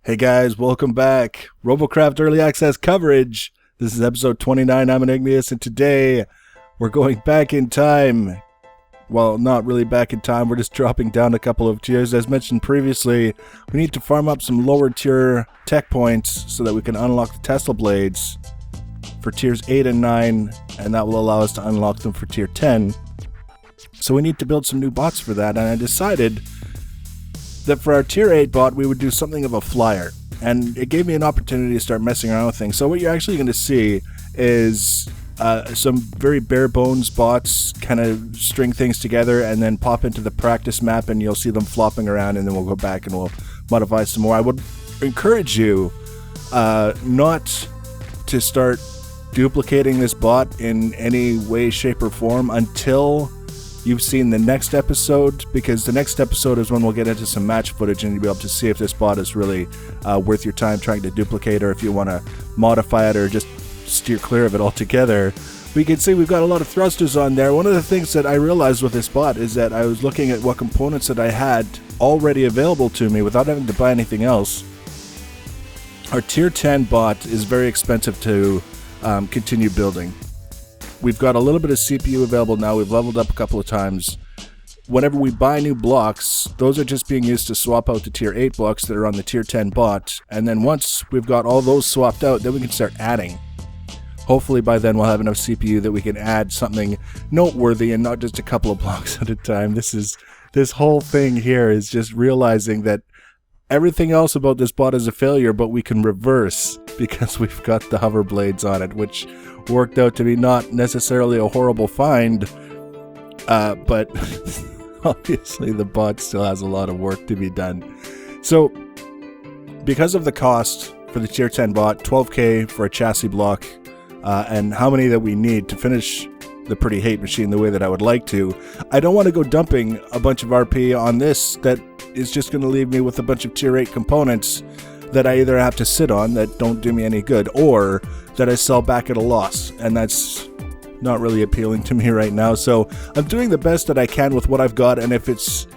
Hey guys, welcome back. Robocraft Early Access coverage. This is episode 29. I'm Igneous, and today we're going back in time. Well, not really back in time. We're just dropping down a couple of tiers. As mentioned previously, we need to farm up some lower tier tech points so that we can unlock the Tesla blades for tiers 8 and 9, and that will allow us to unlock them for tier 10. So we need to build some new bots for that, and I decided that for our tier 8 bot, we would do something of a flyer. And it gave me an opportunity to start messing around with things. So what you're actually going to see is some very bare bones bots kind of string things together and then pop into the practice map, and you'll see them flopping around, and then we'll go back and we'll modify some more. I would encourage you not to start duplicating this bot in any way, shape, or form until you've seen the next episode, because the next episode is when we'll get into some match footage and you'll be able to see if this bot is really worth your time trying to duplicate, or if you want to modify it or just steer clear of it altogether. We can see we've got a lot of thrusters on there. One of the things that I realized with this bot is that I was looking at what components that I had already available to me without having to buy anything else. Our tier 10 bot is very expensive to continue building. We've got a little bit of CPU available now. We've leveled up a couple of times. Whenever we buy new blocks, those are just being used to swap out the tier 8 blocks that are on the tier 10 bot. And then once we've got all those swapped out, then we can start adding. Hopefully by then we'll have enough CPU that we can add something noteworthy and not just a couple of blocks at a time. This whole thing here is just realizing that everything else about this bot is a failure, but we can reverse because we've got the hover blades on it, which worked out to be not necessarily a horrible find, but obviously the bot still has a lot of work to be done. So because of the cost for the tier 10 bot, 12k for a chassis block, and how many that we need to finish the pretty hate machine the way that I would like to, I don't want to go dumping a bunch of RP on this that is just going to leave me with a bunch of tier 8 components that I either have to sit on that don't do me any good, or that I sell back at a loss, and that's not really appealing to me right now. So I'm doing the best that I can with what I've got, and if it's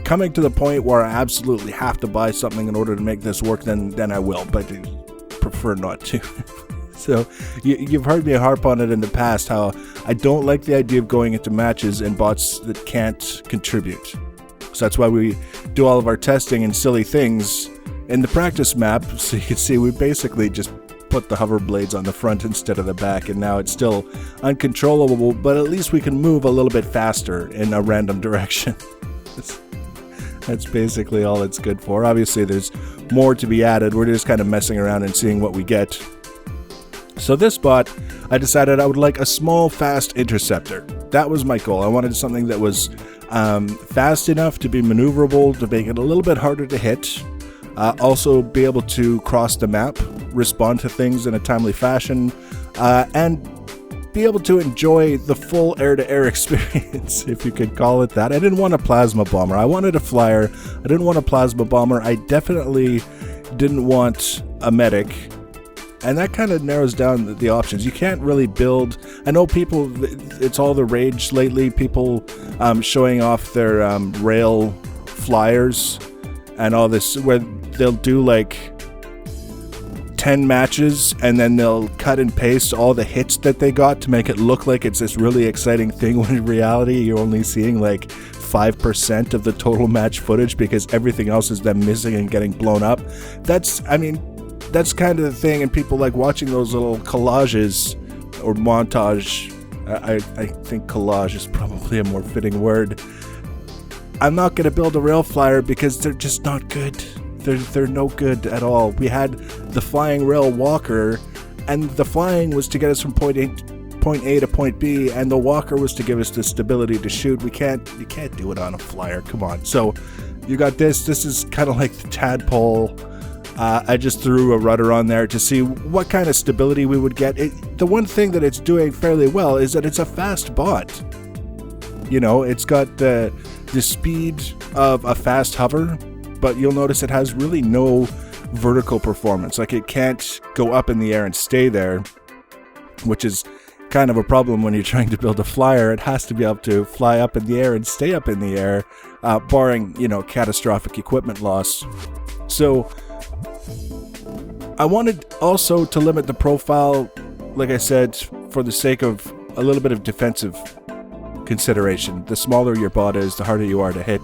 coming to the point where I absolutely have to buy something in order to make this work, then I will, but I prefer not to. So you've heard me harp on it in the past, how I don't like the idea of going into matches and bots that can't contribute. So that's why we do all of our testing and silly things in the practice map. So you can see we basically just put the hover blades on the front instead of the back, and now it's still uncontrollable, but at least we can move a little bit faster in a random direction. That's basically all it's good for. Obviously there's more to be added. We're just kind of messing around and seeing what we get. So this bot, I decided I would like a small, fast interceptor. That was my goal. I wanted something that was fast enough to be maneuverable, to make it a little bit harder to hit. Also be able to cross the map, respond to things in a timely fashion, and be able to enjoy the full air-to-air experience, if you could call it that. I didn't want a plasma bomber. I wanted a flyer. I didn't want a plasma bomber. I definitely didn't want a medic. And that kind of narrows down the options. You can't really build. I know people, it's all the rage lately, people showing off their rail flyers and all this, where they'll do like 10 matches and then they'll cut and paste all the hits that they got to make it look like it's this really exciting thing, when in reality you're only seeing like 5% of the total match footage because everything else is them missing and getting blown up. That's kind of the thing, and people like watching those little collages or montage. I think collage is probably a more fitting word. I'm not going to build a rail flyer because they're just not good. They're no good at all. We had the flying rail walker, and the flying was to get us from point A to point B, and the walker was to give us the stability to shoot. You can't do it on a flyer. Come on. So you got this. This is kind of like the tadpole. I just threw a rudder on there to see what kind of stability we would get. The one thing that it's doing fairly well is that it's a fast bot. You know, it's got the speed of a fast hover, but you'll notice it has really no vertical performance. Like, it can't go up in the air and stay there, which is kind of a problem when you're trying to build a flyer. It has to be able to fly up in the air and stay up in the air, barring, catastrophic equipment loss. So I wanted also to limit the profile, like I said, for the sake of a little bit of defensive consideration. The smaller your bot is, the harder you are to hit.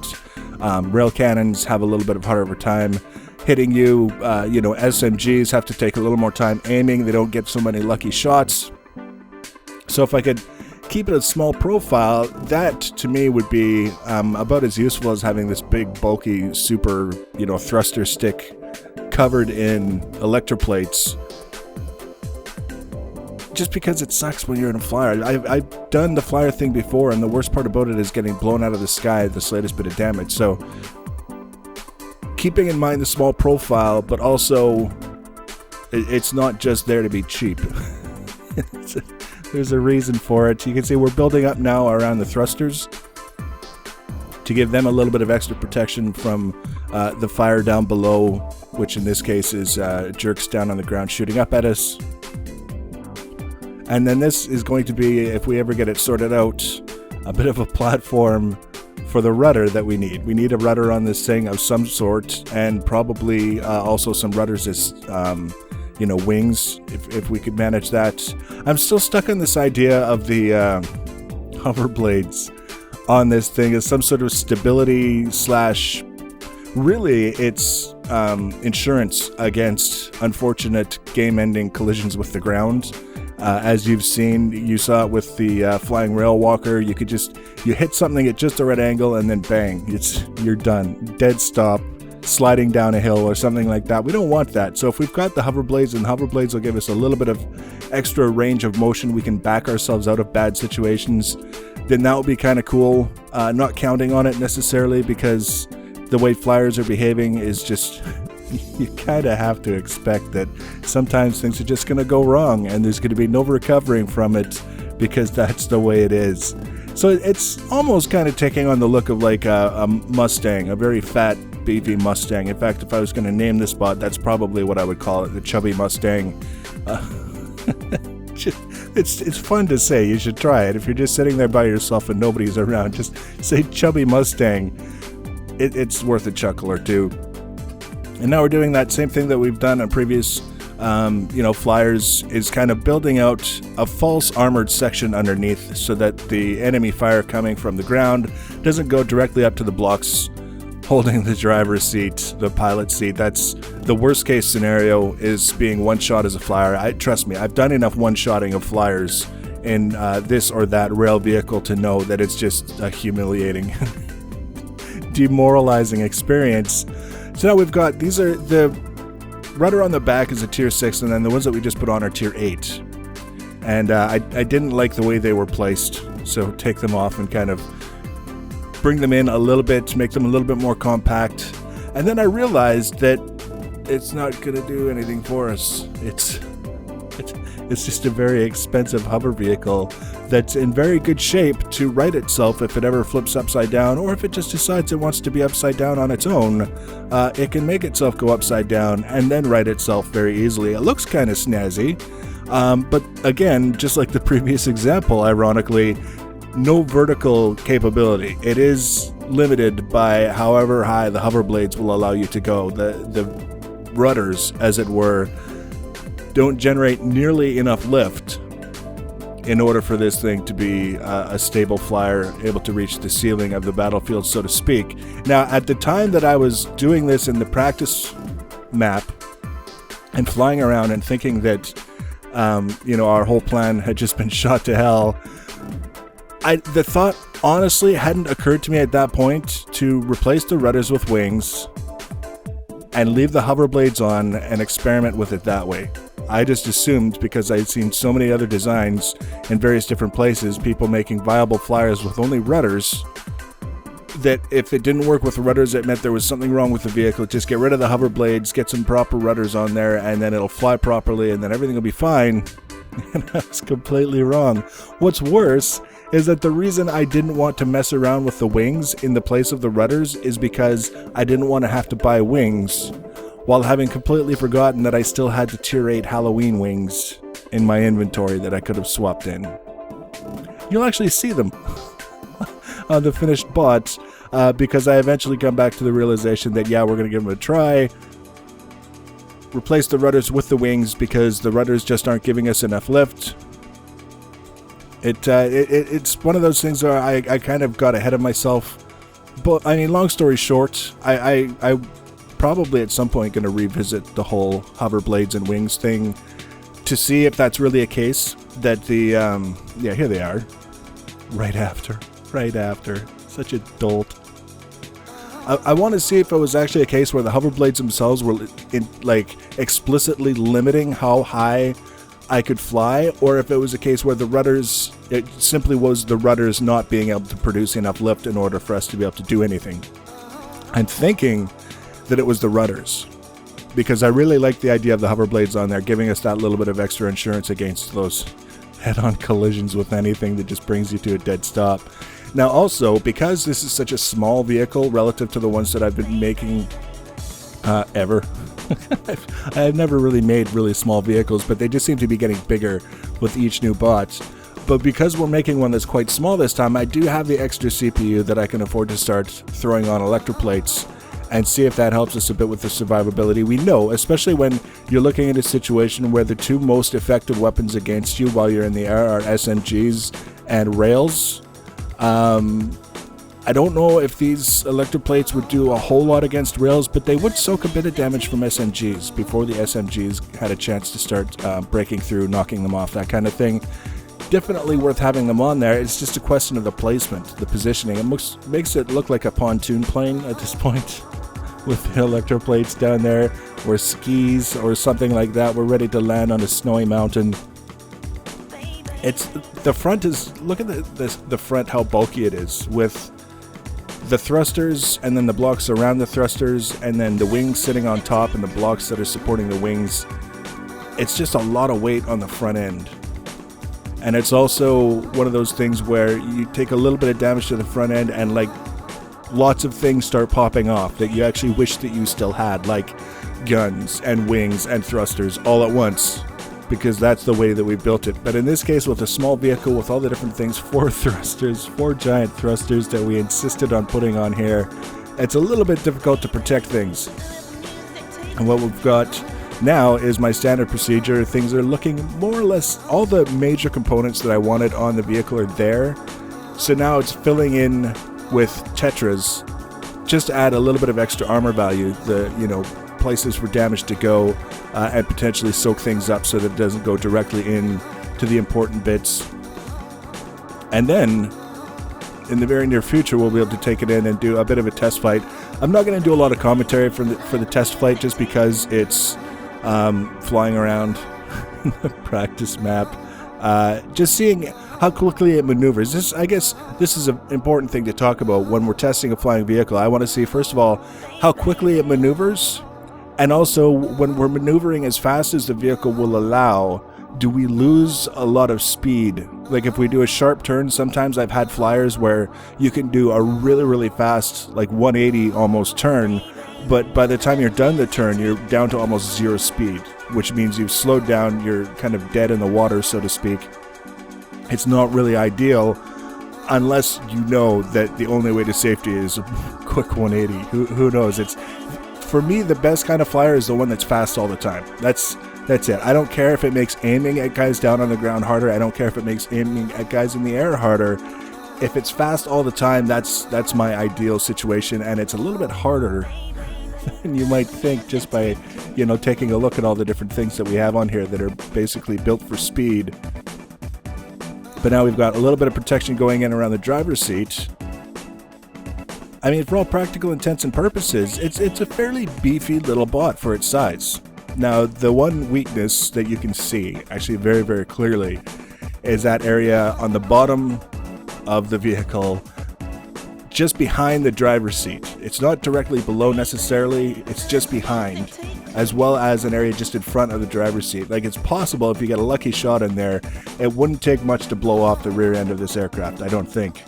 Rail cannons have a little bit of harder time hitting you. SMGs have to take a little more time aiming. They don't get so many lucky shots. So if I could keep it a small profile, that to me would be about as useful as having this big, bulky, super, thruster stick covered in electroplates. Just because it sucks when you're in a flyer. I've done the flyer thing before, and the worst part about it is getting blown out of the sky the slightest bit of damage. So keeping in mind the small profile, but also it's not just there to be cheap. There's a reason for it. You can see we're building up now around the thrusters to give them a little bit of extra protection from the fire down below, which in this case is jerks down on the ground shooting up at us. And then this is going to be, if we ever get it sorted out, a bit of a platform for the rudder that we need. We need a rudder on this thing of some sort, and probably also some rudders as wings, if we could manage that. I'm still stuck on this idea of the hoverblades on this thing as some sort of stability / really it's insurance against unfortunate game-ending collisions with the ground. As you've seen, you saw it with the flying rail walker. You hit something at just the right angle and then bang, you're done. Dead stop, sliding down a hill or something like that. We don't want that. So if we've got the hoverblades, and hoverblades will give us a little bit of extra range of motion, we can back ourselves out of bad situations, then that would be kind of cool. Not counting on it necessarily, because the way flyers are behaving is just... you kind of have to expect that sometimes things are just going to go wrong, and there's going to be no recovering from it, because that's the way it is. So it's almost kind of taking on the look of like a Mustang, a very fat, beefy Mustang. In fact, if I was going to name this bot, that's probably what I would call it, the Chubby Mustang. It's fun to say. You should try it. If you're just sitting there by yourself and nobody's around, just say Chubby Mustang. It's worth a chuckle or two. And now we're doing that same thing that we've done on previous, flyers, is kind of building out a false armored section underneath so that the enemy fire coming from the ground doesn't go directly up to the blocks holding the driver's seat, the pilot seat. That's the worst case scenario, is being one shot as a flyer. Trust me, I've done enough one-shotting of flyers in this or that rail vehicle to know that it's just a humiliating, demoralizing experience. So now we've got, these are the rudder on the back is a tier 6, and then the ones that we just put on are tier 8. And I didn't like the way they were placed, so take them off and kind of bring them in a little bit to make them a little bit more compact. And then I realized that it's not going to do anything for us. It's just a very expensive hover vehicle that's in very good shape to right itself if it ever flips upside down, or if it just decides it wants to be upside down on its own. It can make itself go upside down and then right itself very easily. It looks kind of snazzy, but again, just like the previous example, ironically, no vertical capability. It is limited by however high the hover blades will allow you to go. The rudders, as it were, don't generate nearly enough lift in order for this thing to be a stable flyer, able to reach the ceiling of the battlefield, so to speak. Now, at the time that I was doing this in the practice map and flying around and thinking that, our whole plan had just been shot to hell, the thought honestly hadn't occurred to me at that point to replace the rudders with wings and leave the hover blades on and experiment with it that way. I just assumed, because I'd seen so many other designs in various different places, people making viable flyers with only rudders, that if it didn't work with the rudders, it meant there was something wrong with the vehicle. Just get rid of the hover blades, get some proper rudders on there, and then it'll fly properly, and then everything will be fine. And I was completely wrong. What's worse is that the reason I didn't want to mess around with the wings in the place of the rudders is because I didn't want to have to buy wings, while having completely forgotten that I still had the tier 8 Halloween wings in my inventory that I could have swapped in. You'll actually see them on the finished bot, because I eventually come back to the realization that, yeah, we're going to give them a try. replace the rudders with the wings because the rudders just aren't giving us enough lift. It's one of those things where I kind of got ahead of myself. But, I mean, long story short, I probably at some point going to revisit the whole hover blades and wings thing to see if that's really a case that the, yeah, here they are. Right after. Such a dolt. I want to see if it was actually a case where the hover blades themselves were explicitly limiting how high I could fly, or if it was a case where the rudders, it simply was the rudders not being able to produce enough lift in order for us to be able to do anything. I'm thinking that it was the rudders, because I really like the idea of the hover blades on there, giving us that little bit of extra insurance against those head-on collisions with anything that just brings you to a dead stop. Now also, because this is such a small vehicle relative to the ones that I've been making ever, I've never really made really small vehicles, but they just seem to be getting bigger with each new bot. But because we're making one that's quite small this time, I do have the extra CPU that I can afford to start throwing on electroplates and see if that helps us a bit with the survivability. We know, especially when you're looking at a situation where the two most effective weapons against you while you're in the air are SMGs and rails. I don't know if these electroplates would do a whole lot against rails, but they would soak a bit of damage from SMGs before the SMGs had a chance to start breaking through, knocking them off, that kind of thing. Definitely worth having them on there. It's just a question of the placement, the positioning. It makes it look like a pontoon plane at this point with the electroplates down there, or skis or something like that. We're ready to land on a snowy mountain. It's the front is, look at the front, how bulky it is, with the thrusters and then the blocks around the thrusters and then the wings sitting on top and the blocks that are supporting the wings. It's just a lot of weight on the front end. And it's also one of those things where you take a little bit of damage to the front end and like lots of things start popping off that you actually wish that you still had, like guns and wings and thrusters all at once, because that's the way that we built it. But in this case, with a small vehicle with all the different things, 4 thrusters, 4 giant thrusters that we insisted on putting on here, it's a little bit difficult to protect things. And what we've got now is my standard procedure. Things are looking more or less, all the major components that I wanted on the vehicle are there. So now it's filling in with tetras, just to add a little bit of extra armor value, the, you know, places for damage to go, and potentially soak things up so that it doesn't go directly in to the important bits. And then in the very near future we'll be able to take it in and do a bit of a test flight. I'm not going to do a lot of commentary for the test flight, just because it's flying around the practice map, just seeing how quickly it maneuvers. I guess this is an important thing to talk about when we're testing a flying vehicle. I want to see, first of all, how quickly it maneuvers, and also when we're maneuvering as fast as the vehicle will allow, do we lose a lot of speed? Like if we do a sharp turn, sometimes I've had flyers where you can do a really, really fast, like 180 almost turn, but by the time you're done the turn, you're down to almost 0 speed, which means you've slowed down, you're kind of dead in the water, so to speak. It's not really ideal unless you know that the only way to safety is a quick 180. Who knows? It's, for me, the best kind of flyer is the one that's fast all the time. That's it. I don't care if it makes aiming at guys down on the ground harder. I don't care if it makes aiming at guys in the air harder. If it's fast all the time, that's my ideal situation, and it's a little bit harder than you might think just by, you know, taking a look at all the different things that we have on here that are basically built for speed. But now we've got a little bit of protection going in around the driver's seat. I mean, for all practical intents and purposes, it's a fairly beefy little bot for its size. Now, the one weakness that you can see, actually very, very clearly, is that area on the bottom of the vehicle, just behind the driver's seat. It's not directly below necessarily, it's just behind, as well as an area just in front of the driver's seat. Like, it's possible if you get a lucky shot in there, it wouldn't take much to blow off the rear end of this aircraft, I don't think.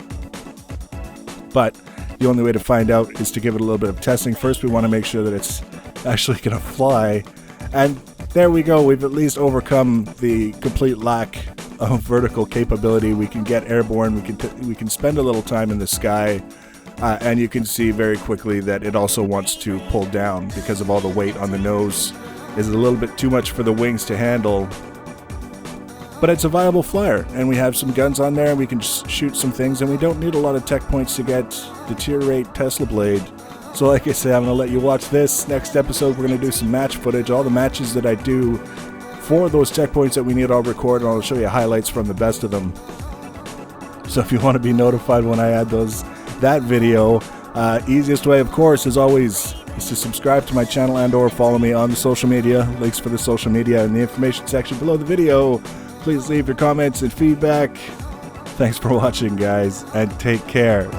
But the only way to find out is to give it a little bit of testing. First, we want to make sure that it's actually going to fly. And there we go, we've at least overcome the complete lack of vertical capability. We can get airborne, we can spend a little time in the sky, and you can see very quickly that it also wants to pull down because of all the weight on the nose is a little bit too much for the wings to handle. But it's a viable flyer, and we have some guns on there, and we can just shoot some things, and we don't need a lot of tech points to get Deteriorate Tesla Blade. So like I say, I'm going to let you watch this. Next episode, we're going to do some match footage. All the matches that I do for those tech points that we need, I'll record, and I'll show you highlights from the best of them. So if you want to be notified when I add that video, easiest way, of course, as always, is to subscribe to my channel and or follow me on the social media. Links for the social media in the information section below the video. Please leave your comments and feedback. Thanks for watching, guys, and take care.